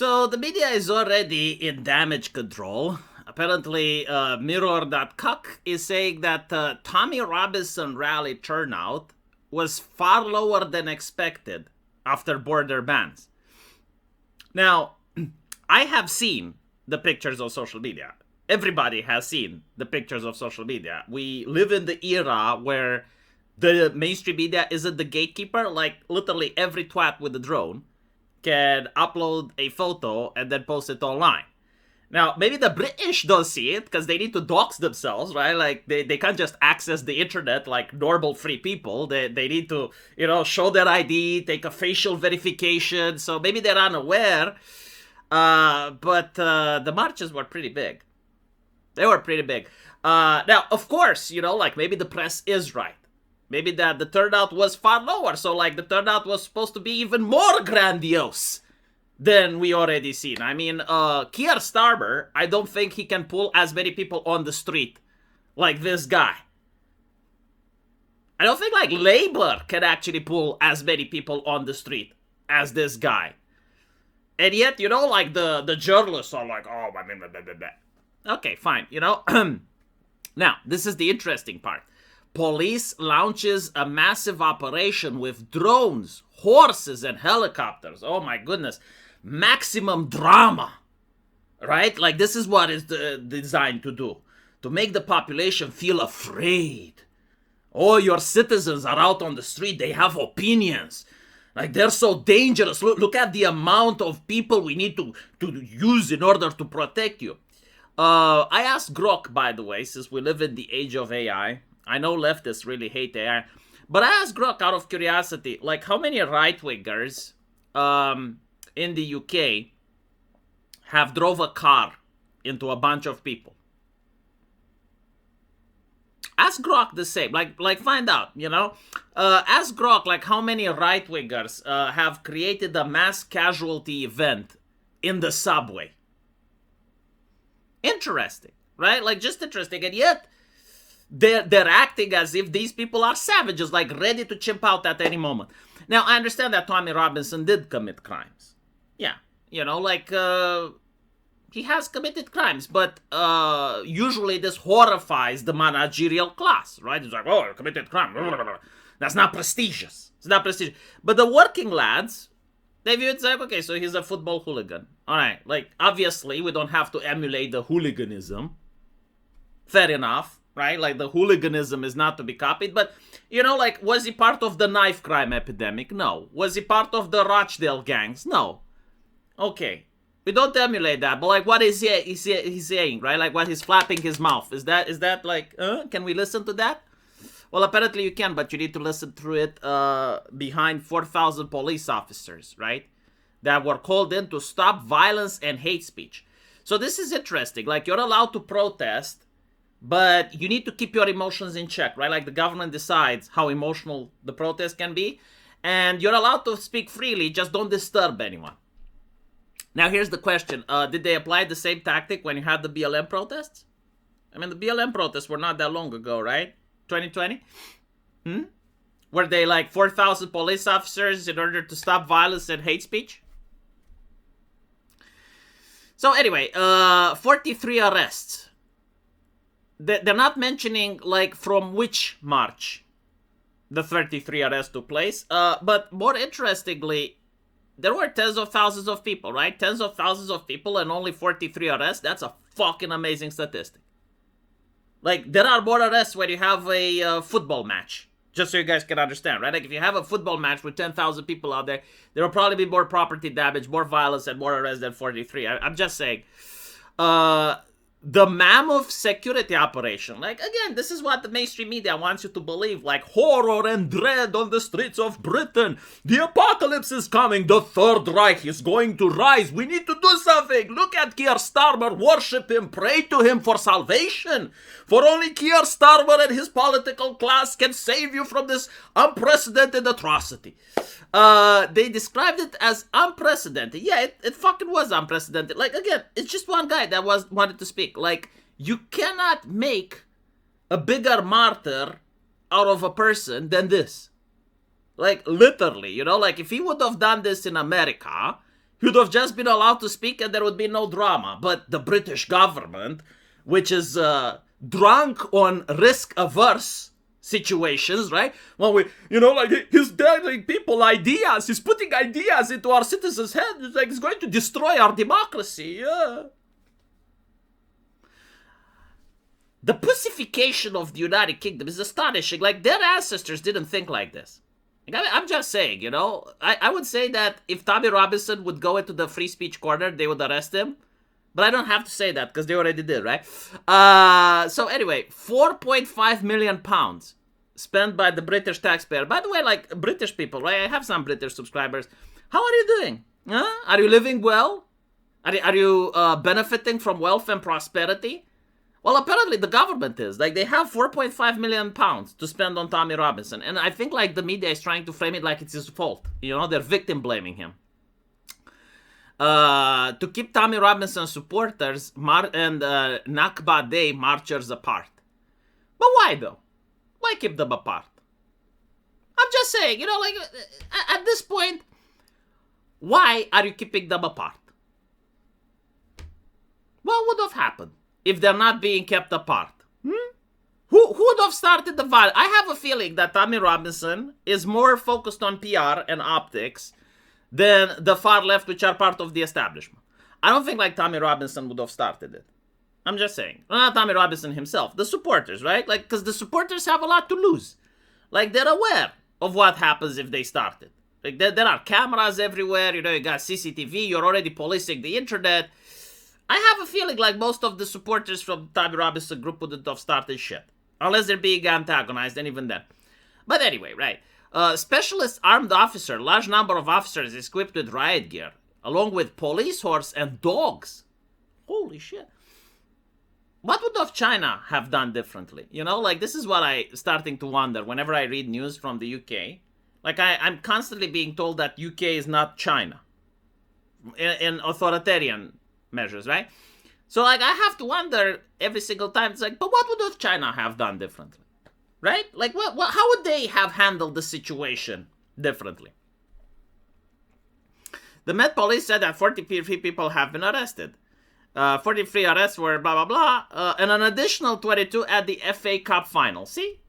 So the media is already in damage control. Apparently, Mirror.cuck is saying that Tommy Robinson rally turnout was far lower than expected after border bans. Now, I have seen the pictures on social media. Everybody has seen the pictures of social media. We live in the era where the mainstream media isn't the gatekeeper. Like, literally every twat with a drone can upload a photo and then post it online. Now, maybe the British don't see it because they need to dox themselves, right? Like, they can't just access the internet like normal free people. They need to, show their ID, take a facial verification. So maybe they're unaware. But the marches were pretty big. They were pretty big. Now, of course, maybe the press is right. Maybe that the turnout was far lower. So, the turnout was supposed to be even more grandiose than we already seen. I mean, Keir Starmer, I don't think he can pull as many people on the street like this guy. I don't think, Labour can actually pull as many people on the street as this guy. And yet, the journalists are like, oh, blah, blah, blah, blah, blah. Okay, fine, Now, this is the interesting part. Police launches a massive operation with drones, horses, and helicopters. Oh my goodness. Maximum drama, right? This is what it's designed to do. To make the population feel afraid. Oh, your citizens are out on the street. They have opinions. They're so dangerous. Look at the amount of people we need to use in order to protect you. I asked Grok, by the way, since we live in the age of AI. I know leftists really hate AI. But I asked Grok out of curiosity, how many right-wingers in the UK have drove a car into a bunch of people? Ask Grok the same. Find out, Ask Grok, how many right-wingers have created a mass casualty event in the subway. Interesting, right? Just interesting. And yet, they're acting as if these people are savages, ready to chimp out at any moment. Now, I understand that Tommy Robinson did commit crimes. Yeah, he has committed crimes, but usually this horrifies the managerial class, right? It's like, oh, you committed crime. That's not prestigious. It's not prestigious. But the working lads, they view it like, okay, so he's a football hooligan. All right, obviously, we don't have to emulate the hooliganism. Fair enough, right? The hooliganism is not to be copied. But, was he part of the knife crime epidemic? No. Was he part of the Rochdale gangs? No. Okay. We don't emulate that. But, what is he saying, right? What he's flapping his mouth. Is that can we listen to that? Well, apparently you can, but you need to listen through it behind 4,000 police officers, right? That were called in to stop violence and hate speech. So this is interesting. You're allowed to protest, but you need to keep your emotions in check, right? The government decides how emotional the protest can be. And you're allowed to speak freely, just don't disturb anyone. Now, here's the question. Did they apply the same tactic when you had the BLM protests? I mean, the BLM protests were not that long ago, right? 2020? Were they 4,000 police officers in order to stop violence and hate speech? So anyway, 43 arrests. They're not mentioning, from which march the 33 arrests took place. But more interestingly, there were tens of thousands of people, right? Tens of thousands of people and only 43 arrests. That's a fucking amazing statistic. There are more arrests when you have a football match. Just so you guys can understand, right? If you have a football match with 10,000 people out there, there will probably be more property damage, more violence, and more arrests than 43. I'm just saying. The mammoth security operation. Again, this is what the mainstream media wants you to believe. Horror and dread on the streets of Britain. The apocalypse is coming. The Third Reich is going to rise. We need to do something. Look at Keir Starmer. Worship him. Pray to him for salvation. For only Keir Starmer and his political class can save you from this unprecedented atrocity. They described it as unprecedented. Yeah, it fucking was unprecedented. Again, it's just one guy that wanted to speak. You cannot make a bigger martyr out of a person than this. Literally, if he would have done this in America, He would have just been allowed to speak and there would be no drama. But the British government, which is drunk on risk-averse situations, right? Well, he's telling people ideas. He's putting ideas into our citizens' heads. It's like he's going to destroy our democracy. Yeah. The pussification of the United Kingdom is astonishing. Like, their ancestors didn't think like this. Like, I'm just saying, I would say that if Tommy Robinson would go into the free speech corner, they would arrest him. But I don't have to say that because they already did, right? So anyway, 4.5 million pounds spent by the British taxpayer. By the way, like, British people, right? I have some British subscribers. How are you doing? Huh? Are you living well? Are you benefiting from wealth and prosperity? Well, apparently the government is. Like, they have 4.5 million pounds to spend on Tommy Robinson. And I think, like, the media is trying to frame it like it's his fault. They're victim blaming him. To keep Tommy Robinson supporters and Nakba Day marchers apart. But why, though? Why keep them apart? I'm just saying, like, at this point, why are you keeping them apart? What would have happened if they're not being kept apart? Who would have started the violence? I have a feeling that Tommy Robinson is more focused on PR and optics than the far left, which are part of the establishment. I don't think like Tommy Robinson would have started it. I'm just saying. Well, not Tommy Robinson himself. The supporters, right? Like, because the supporters have a lot to lose. Like, they're aware of what happens if they start it. Like, there are cameras everywhere. You got CCTV. You're already policing the internet. I have a feeling like most of the supporters from Tommy Robinson group wouldn't have started shit. Unless they're being antagonized, and even then. But anyway, right. Specialist armed officer, large number of officers equipped with riot gear, along with police horse and dogs. Holy shit. What would have China have done differently? Like, this is what I'm starting to wonder whenever I read news from the UK. Like, I'm constantly being told that UK is not China. In authoritarian measures, right? So, like, I have to wonder every single time. It's like, but what would have China have done differently? Right? Like, how would they have handled the situation differently? The Met Police said that 43 people have been arrested. 43 arrests were blah, blah, blah. And an additional 22 at the FA Cup final. See?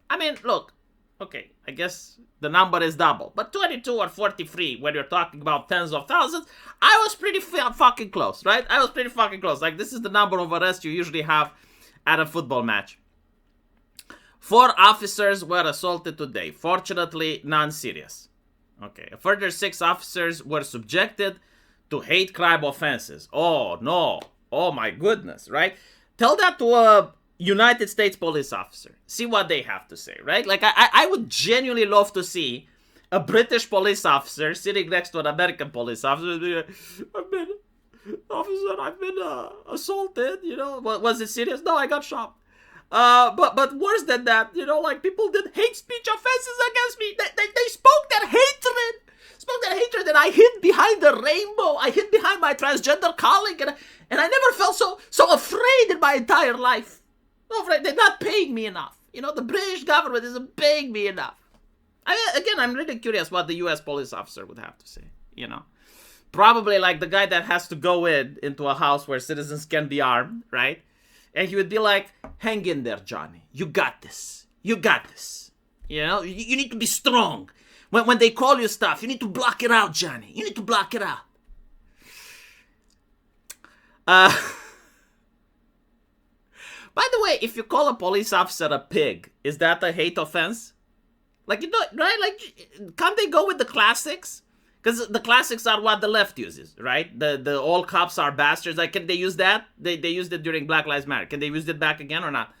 I mean, look. Okay, I guess the number is double. But 22 or 43, when you're talking about tens of thousands, I was pretty fucking close, right? I was pretty fucking close. Like, this is the number of arrests you usually have at a football match. 4 officers were assaulted today. Fortunately, non-serious. Okay. A further 6 officers were subjected to hate crime offenses. Oh, no. Oh, my goodness, right? Tell that to a United States police officer. See what they have to say, right? Like, I would genuinely love to see a British police officer sitting next to an American police officer. I've been assaulted, Was it serious? No, I got shot. But worse than that, like, people did hate speech offenses against me. They spoke that hatred, and I hid behind the rainbow. I hid behind my transgender colleague, and I never felt so afraid in my entire life. No, afraid. They're not paying me enough. The British government isn't paying me enough. Again, I'm really curious what the U.S. police officer would have to say. Probably like the guy that has to go into a house where citizens can be armed, right? And he would be like, hang in there, Johnny. You got this. You got this. You need to be strong. When they call you stuff, you need to block it out, Johnny. You need to block it out. By the way, if you call a police officer a pig, is that a hate offense? Like, right? Like, can't they go with the classics? Because the classics are what the left uses, right? The all cops are bastards. Like, can they use that? They used it during Black Lives Matter. Can they use it back again or not?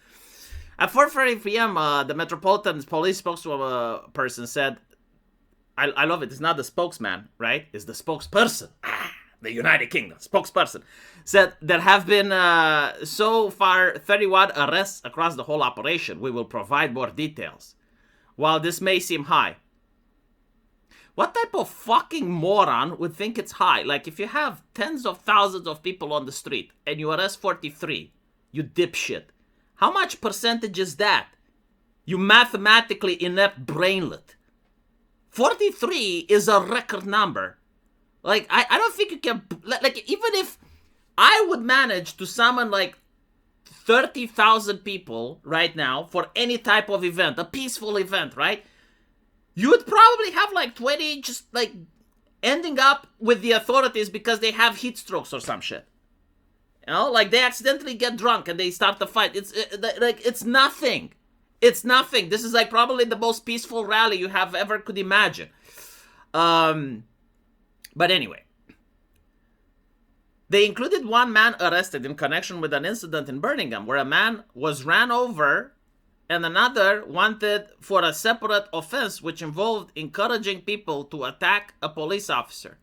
At 4:30 p.m., the Metropolitan Police spokesperson said, I love it. It's not the spokesman, right? It's the spokesperson. The United Kingdom spokesperson said there have been so far 31 arrests across the whole operation. We will provide more details. While this may seem high, what type of fucking moron would think it's high? Like, if you have tens of thousands of people on the street and you arrest 43, you dipshit. How much percentage is that? You mathematically inept brainlet. 43 is a record number. Like, I don't think you can, like, even if I would manage to summon, like, 30,000 people right now for any type of event, a peaceful event, right? You would probably have, like, 20 just, like, ending up with the authorities because they have heat strokes or some shit. You know, like, they accidentally get drunk and they start the fight. It's nothing. It's nothing. This is, like, probably the most peaceful rally you have ever could imagine. But anyway, they included one man arrested in connection with an incident in Birmingham where a man was ran over and another wanted for a separate offense which involved encouraging people to attack a police officer.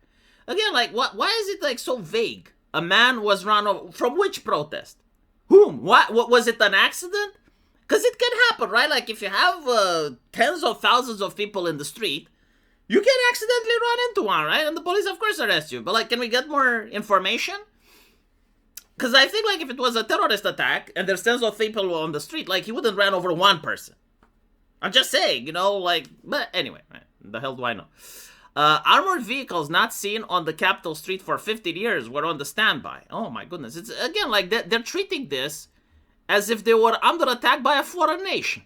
Again, like, why is it, like, so vague? A man was run over. From which protest? Whom? What was it, an accident? Because it can happen, right? Like, if you have tens of thousands of people in the street, you can accidentally run into one, right? And the police, of course, arrest you. But, like, can we get more information? Because I think, like, if it was a terrorist attack and there's tens of people on the street, like, he wouldn't run over one person. I'm just saying, you know, like, but anyway, right? The hell do I know? Armored vehicles not seen on the Capitol Street for 15 years were on the standby. Oh, my goodness. It's, again, like, they're treating this as if they were under attack by a foreign nation.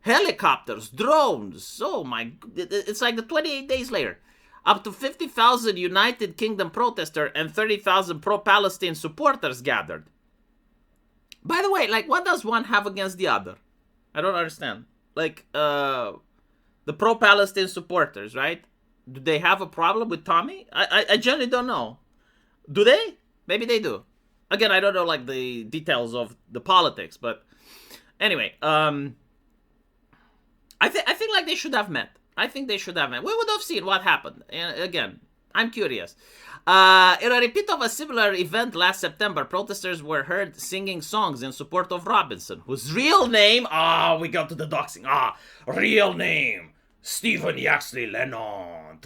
Helicopters, drones, oh my, it's like the 28 days later. Up to 50,000 United Kingdom protesters and 30,000 pro-Palestine supporters gathered. By the way, like, what does one have against the other? I don't understand. Like, the pro-Palestine supporters, right? Do they have a problem with Tommy? I generally don't know. Do they? Maybe they do. Again, I don't know, like, the details of the politics, but anyway, I think like they should have met. I think they should have met. We would have seen what happened. And again, I'm curious. In a repeat of a similar event last September, protesters were heard singing songs in support of Robinson, whose real name, we got to the doxing. Real name, Stephen Yaxley Lennon.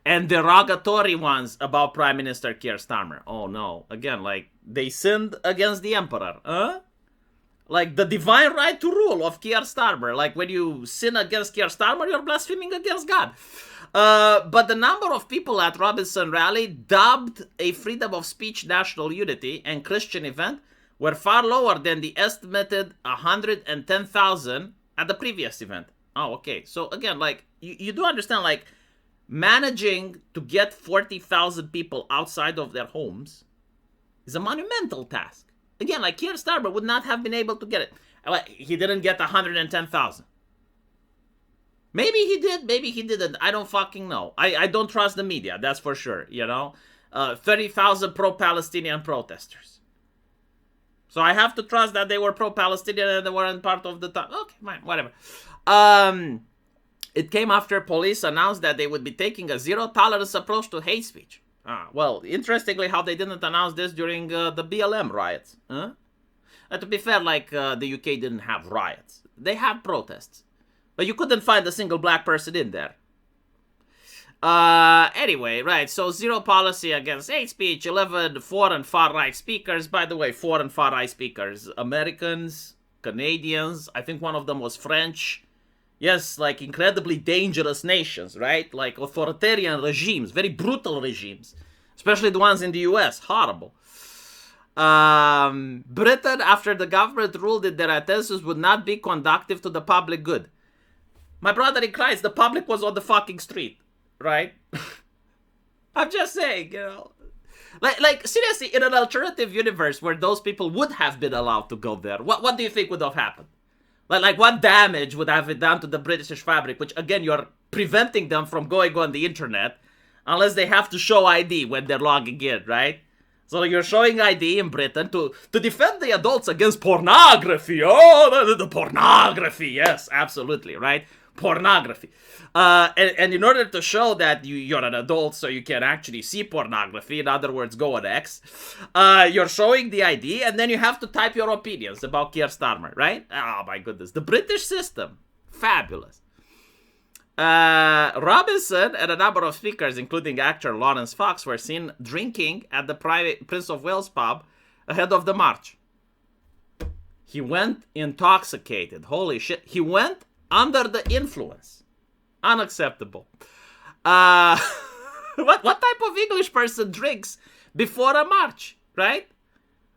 And derogatory ones about Prime Minister Keir Starmer. Oh no. Again, like, they sinned against the emperor. Huh? Like, the divine right to rule of Keir Starmer. Like, when you sin against Keir Starmer, you're blaspheming against God. But the number of people at Robinson Rally, dubbed a freedom of speech, national unity, and Christian event, were far lower than the estimated 110,000 at the previous event. Oh, okay. So, again, like, you do understand, like, managing to get 40,000 people outside of their homes is a monumental task. Again, like, Keir Starmer would not have been able to get it. He didn't get 110,000. Maybe he did, maybe he didn't. I don't fucking know. I don't trust the media, that's for sure, you know. 30,000 pro-Palestinian protesters. So I have to trust that they were pro-Palestinian and they weren't part of the time. Okay, fine, whatever. It came after police announced that they would be taking a zero-tolerance approach to hate speech. Well, interestingly, how they didn't announce this during the BLM riots. Huh? To be fair, like, the UK didn't have riots. They had protests. But you couldn't find a single black person in there. Anyway, right, so zero policy against hate speech, 11 foreign far-right speakers. By the way, foreign far-right speakers, Americans, Canadians, I think one of them was French. Yes, like, incredibly dangerous nations, right? Like, authoritarian regimes, very brutal regimes. Especially the ones in the US, horrible. Britain, after the government ruled that their attentions would not be conducive to the public good. My brother in Christ, the public was on the fucking street, right? I'm just saying, you know. Like, seriously, in an alternative universe where those people would have been allowed to go there, what do you think would have happened? Like, what damage would have it done to the British fabric, which, again, you're preventing them from going on the internet unless they have to show ID when they're logging in, right? So you're showing ID in Britain to defend the adults against pornography. Oh, the pornography. Yes, absolutely, right? Pornography. And in order to show that you're an adult so you can actually see pornography, in other words, go on X, you're showing the ID and then you have to type your opinions about Keir Starmer, right? Oh my goodness. The British system. Fabulous. Robinson and a number of speakers, including actor Lawrence Fox, were seen drinking at the private Prince of Wales pub ahead of the march. He went intoxicated. Holy shit. He went under the influence. Unacceptable. Uh, what type of English person drinks before a march, right?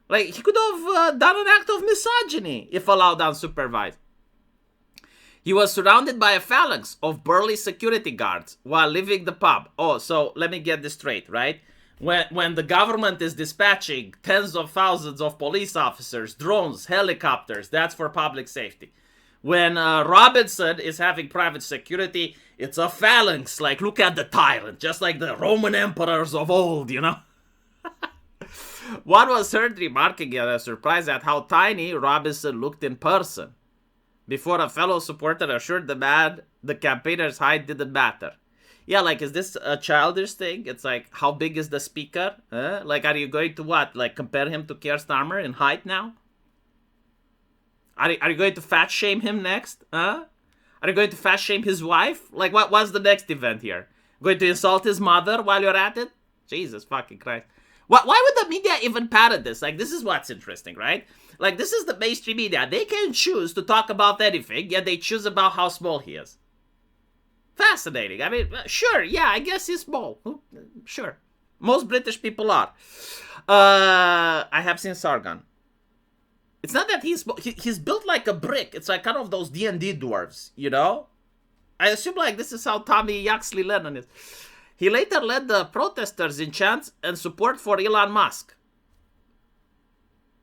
Like, he could have done an act of misogyny if allowed unsupervised. He was surrounded by a phalanx of burly security guards while leaving the pub. Oh, so let me get this straight, right? When the government is dispatching tens of thousands of police officers, drones, helicopters, that's for public safety. When Robinson is having private security, it's a phalanx. Like, look at the tyrant, just like the Roman emperors of old, you know? One was heard remarking in surprise at how tiny Robinson looked in person, before a fellow supporter assured the man the campaigner's height didn't matter. Yeah, like, is this a childish thing? It's like, how big is the speaker? Like, are you going to what? Like, compare him to Keir Starmer in height now? Are you going to fat shame him next? Are you going to fat shame his wife? Like, what's the next event here? Going to insult his mother while you're at it? Jesus fucking Christ. Why would the media even parrot this? Like, this is what's interesting, right? Like, this is the mainstream media. They can choose to talk about anything, yet they choose about how small he is. Fascinating. I mean, sure, yeah, I guess he's small. Sure. Most British people are. I have seen Sargon. It's not that he's small. He's built like a brick. It's like kind of those D&D dwarves, you know? I assume, like, this is how Tommy Yaxley Lennon is. He later led the protesters in chants and support for Elon Musk.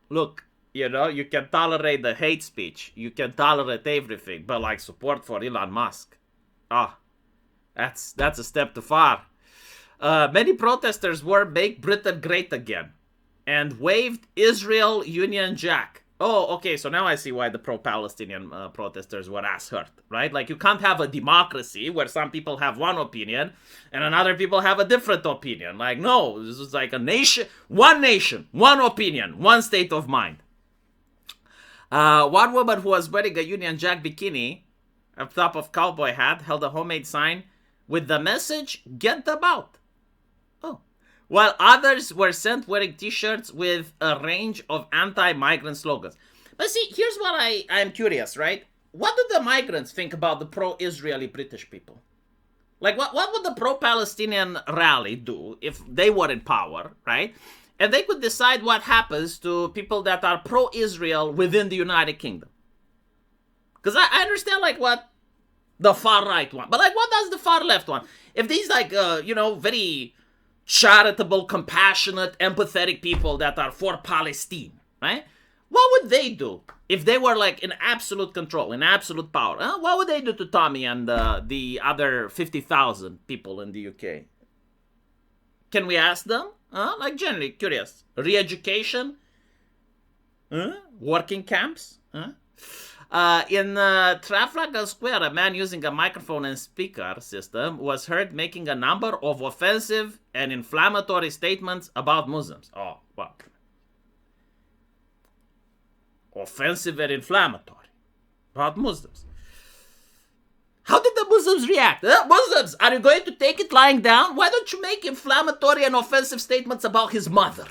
Look, you know, you can tolerate the hate speech. You can tolerate everything. But, like, support for Elon Musk. That's a step too far. Many protesters wore Make Britain Great Again and waved Israel Union Jack. Oh, okay, so now I see why the pro-Palestinian protesters were ass hurt, right? Like, you can't have a democracy where some people have one opinion and another people have a different opinion. Like, no, this is like a nation, one opinion, one state of mind. One woman who was wearing a Union Jack bikini on top of cowboy hat held a homemade sign with the message, "Get them out." Oh. While others were sent wearing t-shirts with a range of anti-migrant slogans. But see, here's what I'm curious, right? What do the migrants think about the pro-Israeli British people? Like, what would the pro-Palestinian rally do if they were in power, right? And they could decide what happens to people that are pro-Israel within the United Kingdom. Because I understand, like, what the far right want. But, like, what does the far left want? If these, like, very charitable, compassionate, empathetic people that are for Palestine, right? What would they do if they were, like, in absolute control, in absolute power? What would they do to Tommy and the other 50,000 people in the UK? Can we ask them? Like, generally curious. Re-education? Working camps? In Trafalgar Square, a man using a microphone and speaker system was heard making a number of offensive and inflammatory statements about Muslims. Oh, wow. Offensive and inflammatory about Muslims. How did the Muslims react? Muslims, are you going to take it lying down? Why don't you make inflammatory and offensive statements about his mother?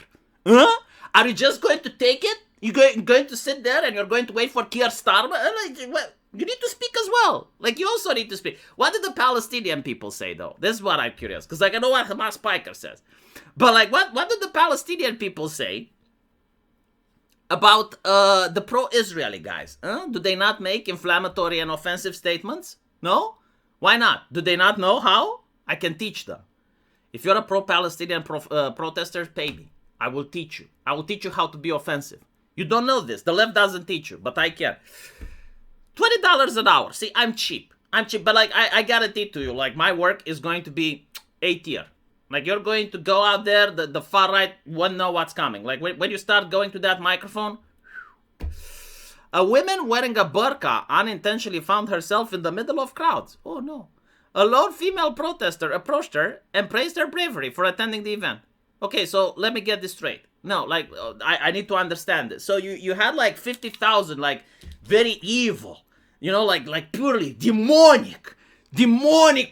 Are you just going to take it? You're going to sit there and you're going to wait for Keir Starmer? You need to speak as well. Like, you also need to speak. What did the Palestinian people say, though? This is what I'm curious. Because, like, I know what Hamas Piker says. But, like, what did the Palestinian people say about the pro-Israeli guys? Do they not make inflammatory and offensive statements? No? Why not? Do they not know how? I can teach them. If you're a pro-Palestinian protester, pay me. I will teach you. I will teach you how to be offensive. You don't know this. The left doesn't teach you, but I can. $20 an hour. See, I'm cheap. But, like, I guarantee to you, like, my work is going to be A tier. Like, you're going to go out there, the far right won't know what's coming. Like, when you start going to that microphone, a woman wearing a burqa unintentionally found herself in the middle of crowds. Oh, no. A lone female protester approached her and praised her bravery for attending the event. Okay, so let me get this straight. No, like, I need to understand this. So you had, like, 50,000, like, very evil, you know, like purely demonic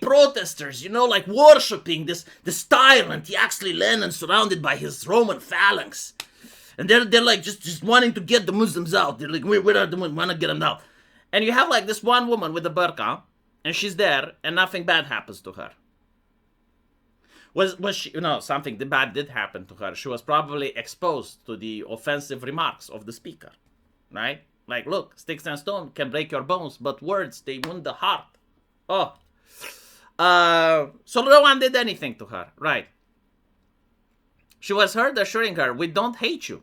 protesters, you know, like, worshipping this tyrant, Yaxley Lennon, surrounded by his Roman phalanx. And they're like, just wanting to get the Muslims out. They're like, where are the Muslims? Want to get them out. And you have, like, this one woman with a burqa, and she's there, and nothing bad happens to her. Was she, something bad did happen to her. She was probably exposed to the offensive remarks of the speaker, right? Like, look, sticks and stone can break your bones, but words, they wound the heart. Oh. So no one did anything to her, right? She was heard assuring her, we don't hate you,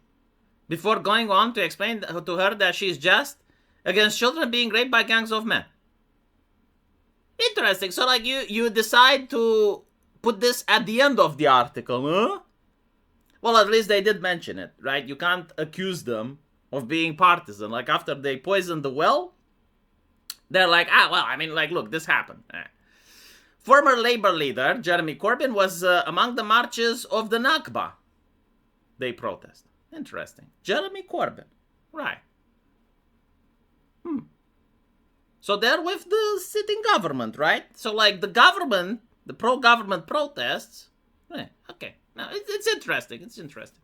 before going on to explain to her that she is just against children being raped by gangs of men. Interesting. So, like, you decide to put this at the end of the article, huh? Well, at least they did mention it, right? You can't accuse them of being partisan. Like, after they poisoned the well, they're like, look, this happened. Former Labour leader Jeremy Corbyn was among the marches of the Nakba. They protest. Interesting. Jeremy Corbyn. Right. So they're with the sitting government, right? So, like, the government, the pro-government protests. Okay. Now, it's interesting. It's interesting.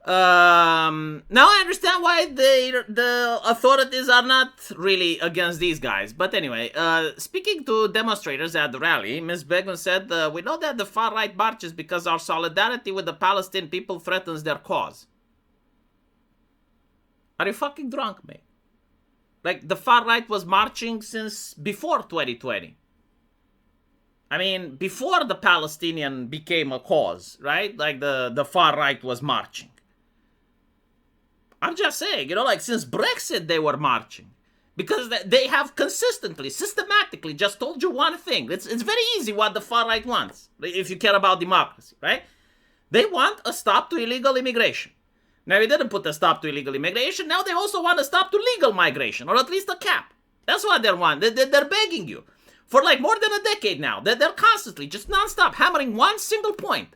Now I understand why the authorities are not really against these guys. But anyway, speaking to demonstrators at the rally, Ms. Begum said, we know that the far-right marches because our solidarity with the Palestinian people threatens their cause. Are you fucking drunk, mate? Like, the far-right was marching since before 2020. I mean, before the Palestinian became a cause, right? Like, the far-right was marching. I'm just saying, like, since Brexit, they were marching. Because they have consistently, systematically just told you one thing. It's very easy what the far-right wants, if you care about democracy, right? They want a stop to illegal immigration. Now, they didn't put a stop to illegal immigration. Now they also want a stop to legal migration, or at least a cap. That's what they want. They're begging you. For like more than a decade now. They're constantly, just nonstop, hammering one single point.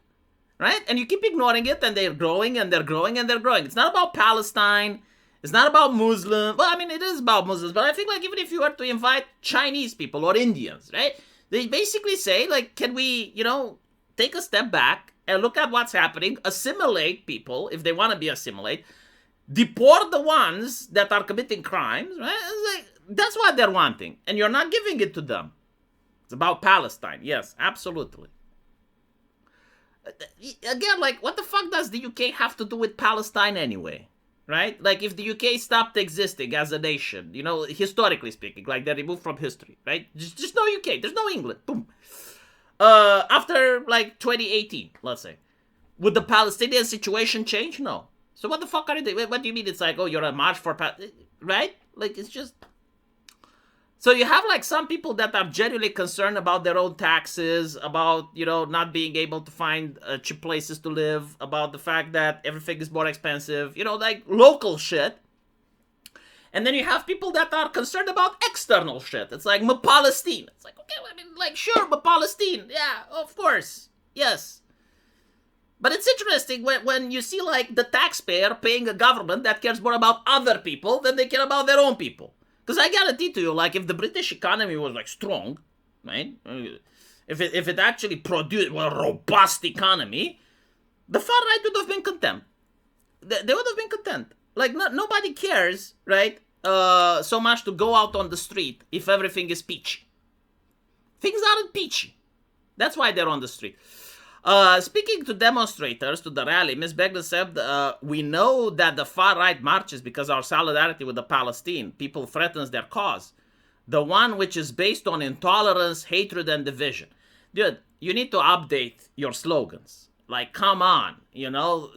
Right? And you keep ignoring it, and they're growing, and they're growing, and they're growing. It's not about Palestine. It's not about Muslims. Well, I mean, it is about Muslims, but I think, like, even if you were to invite Chinese people or Indians, right? They basically say, like, can we, take a step back and look at what's happening, assimilate people, if they want to be assimilated, deport the ones that are committing crimes, right? It's like, that's what they're wanting, and you're not giving it to them. It's about Palestine. Yes, absolutely. Again, like, what the fuck does the UK have to do with Palestine anyway? Right? Like, if the UK stopped existing as a nation, historically speaking, like, they're removed from history, right? Just no UK. There's no England. Boom. After, like, 2018, let's say. Would the Palestinian situation change? No. So what the fuck are you doing? What do you mean it's like, oh, you're a march for right? Like, it's just... So you have, like, some people that are genuinely concerned about their own taxes, about, not being able to find cheap places to live, about the fact that everything is more expensive, like, local shit. And then you have people that are concerned about external shit. It's like, Palestine. It's like, okay, I mean, like, sure, Palestine. Yeah, of course. Yes. But it's interesting when you see, like, the taxpayer paying a government that cares more about other people than they care about their own people. Because I guarantee to you, like, if the British economy was, like, strong, right? If it actually produced a robust economy, the far right would have been content. They would have been content. Like, nobody cares, right, so much to go out on the street if everything is peachy. Things aren't peachy. That's why they're on the street. Speaking to demonstrators to the rally, Ms. Begler said, we know that the far-right marches because our solidarity with the Palestinian people threatens their cause. The one which is based on intolerance, hatred, and division. Dude, you need to update your slogans. Like, come on,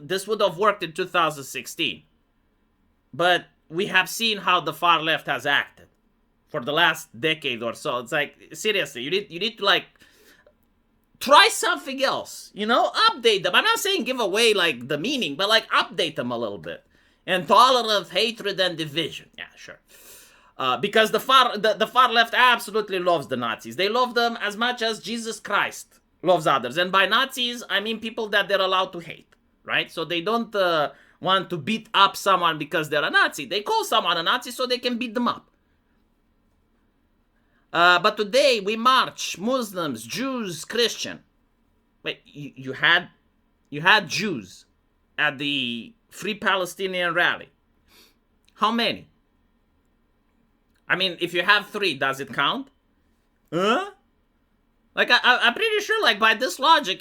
this would have worked in 2016. But we have seen how the far left has acted for the last decade or so. It's like, seriously, you need to, like, try something else, update them. I'm not saying give away, like, the meaning, but, like, update them a little bit. Intolerance, hatred, and division. Yeah, sure. Because the far left absolutely loves the Nazis. They love them as much as Jesus Christ loves others. And by Nazis, I mean people that they're allowed to hate, right? So they don't want to beat up someone because they're a Nazi. They call someone a Nazi so they can beat them up. But today we march Muslims, Jews, Christian. Wait, you had Jews at the Free Palestinian rally. How many? I mean, if you have 3, does it count? Huh? Like, I'm pretty sure, like, by this logic,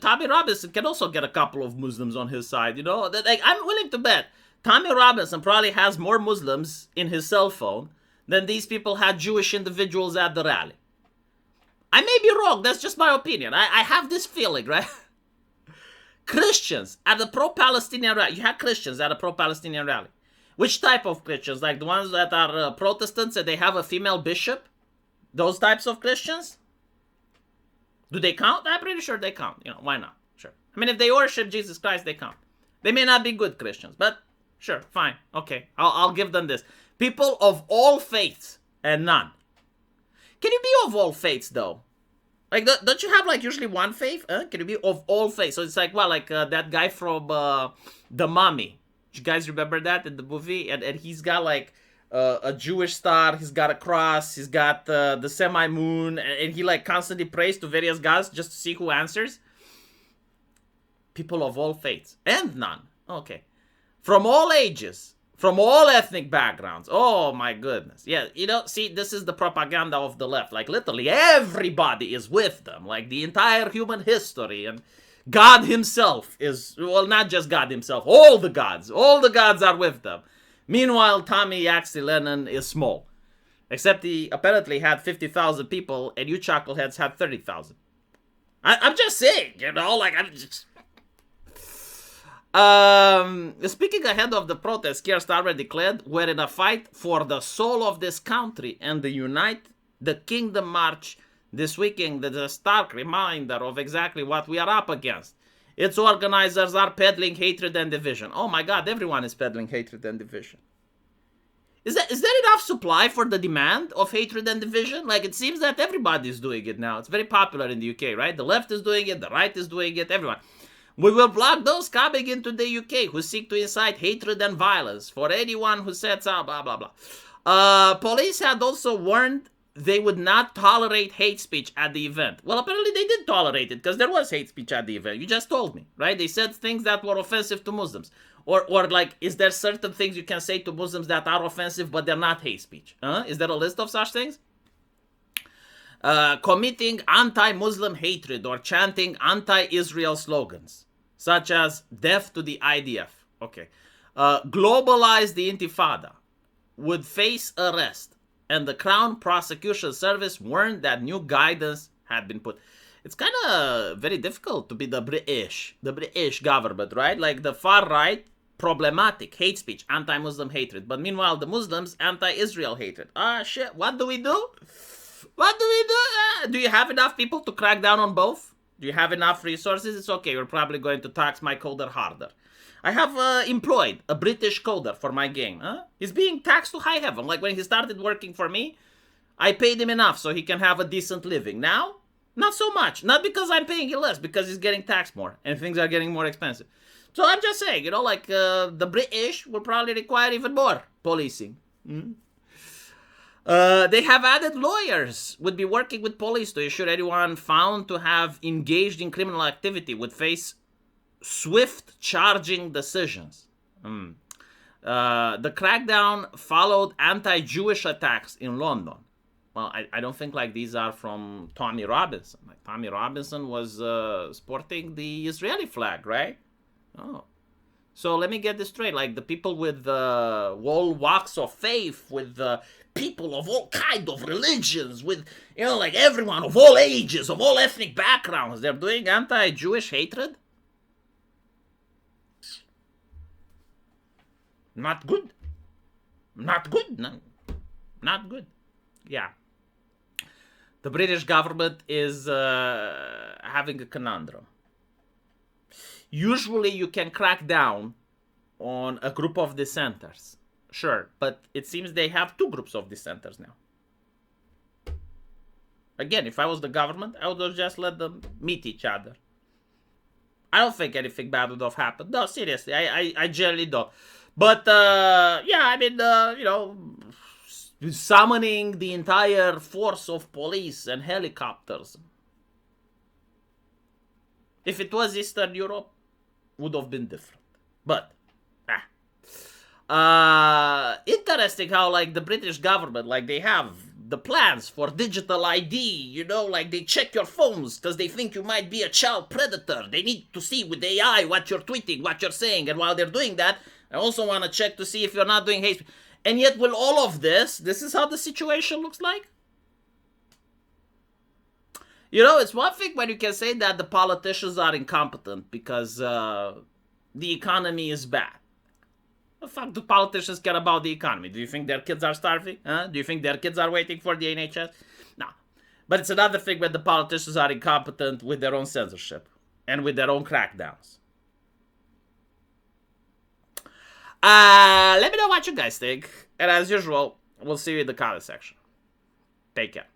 Tommy Robinson can also get a couple of Muslims on his side, Like, I'm willing to bet Tommy Robinson probably has more Muslims in his cell phone than these people had Jewish individuals at the rally. I may be wrong. That's just my opinion. I have this feeling, right? Christians at the pro-Palestinian rally. You had Christians at a pro-Palestinian rally. Which type of Christians? Like the ones that are Protestants and they have a female bishop? Those types of Christians? Do they count? I'm pretty sure they count. Why not? Sure. I mean, if they worship Jesus Christ, they count. They may not be good Christians, but sure, fine. Okay, I'll give them this. People of all faiths and none. Can you be of all faiths, though? Like, don't you have, like, usually one faith? Can you be of all faiths? So it's like, well, like that guy from The Mummy. You guys remember that in the movie? And he's got, like, a Jewish star. He's got a cross. He's got the semi-moon. And he, like, constantly prays to various gods just to see who answers. People of all faiths. And none. Okay. From all ages. From all ethnic backgrounds. Oh, my goodness. Yeah, see, this is the propaganda of the left. Like, literally, everybody is with them. Like, the entire human history. And God himself is, well, not just God himself. All the gods. All the gods are with them. Meanwhile, Tommy Yaxley Lennon is small. Except he apparently had 50,000 people, and you chuckleheads had 30,000. I'm just saying, like, I'm just... Speaking ahead of the protest, Keir Starmer declared, "We're in a fight for the soul of this country, and the Unite the Kingdom March this weekend is a stark reminder of exactly what we are up against. Its organizers are peddling hatred and division." Oh my God, everyone is peddling hatred and division. Is there enough supply for the demand of hatred and division? Like, it seems that everybody is doing it now. It's very popular in the UK, right? The left is doing it, the right is doing it, everyone. "We will block those coming into the UK who seek to incite hatred and violence for anyone who sets out blah, blah, blah." Police had also warned they would not tolerate hate speech at the event. Well, apparently they did tolerate it because there was hate speech at the event. You just told me, right? They said things that were offensive to Muslims. Or like, is there certain things you can say to Muslims that are offensive but they're not hate speech? Is there a list of such things? Committing anti-Muslim hatred or chanting anti-Israel slogans, such as "death to the IDF." Okay. Globalize the Intifada, would face arrest, and the Crown Prosecution Service warned that new guidance had been put. It's kind of very difficult to be the British government, right? Like, the far right, problematic, hate speech, anti-Muslim hatred. But meanwhile, the Muslims, anti-Israel hatred. Shit, what do we do? What do we do? Do you have enough people to crack down on both? Do you have enough resources? It's okay, we're probably going to tax my coder harder. I have employed a British coder for my game. He's being taxed to high heaven. Like, when he started working for me, I paid him enough so he can have a decent living. Now, not so much. Not because I'm paying him less, because he's getting taxed more and things are getting more expensive. So I'm just saying, like, the British will probably require even more policing. They have added lawyers would be working with police to ensure anyone found to have engaged in criminal activity would face swift charging decisions. The crackdown followed anti-Jewish attacks in London. Well, I don't think, like, these are from Tommy Robinson. Like, Tommy Robinson was sporting the Israeli flag, right? Oh. So let me get this straight. Like, the people with all walks of faith, with people of all kind of religions, with, like, everyone of all ages, of all ethnic backgrounds, they're doing anti-Jewish hatred? Not good. Not good. No. Not good. Yeah. The British government is having a conundrum. Usually you can crack down on a group of dissenters. Sure, but it seems they have two groups of dissenters now. Again, if I was the government, I would have just let them meet each other. I don't think anything bad would have happened. No, seriously, I generally don't. But, yeah, I mean, summoning the entire force of police and helicopters. If it was Eastern Europe, would have been different. But, interesting how, like, the British government, like, they have the plans for digital ID, you know, like they check your phones because they think you might be a child predator. They need to see with AI what you're tweeting, what you're saying. And while they're doing that, I also want to check to see if you're not doing hate speech. And yet with all of this is how the situation looks like. You know, it's one thing when you can say that the politicians are incompetent because the economy is bad. The fuck do politicians care about the economy? Do you think their kids are starving? Huh? Do you think their kids are waiting for the NHS? No. But it's another thing when the politicians are incompetent with their own censorship and with their own crackdowns. Let me know what you guys think. And as usual, we'll see you in the comment section. Take care.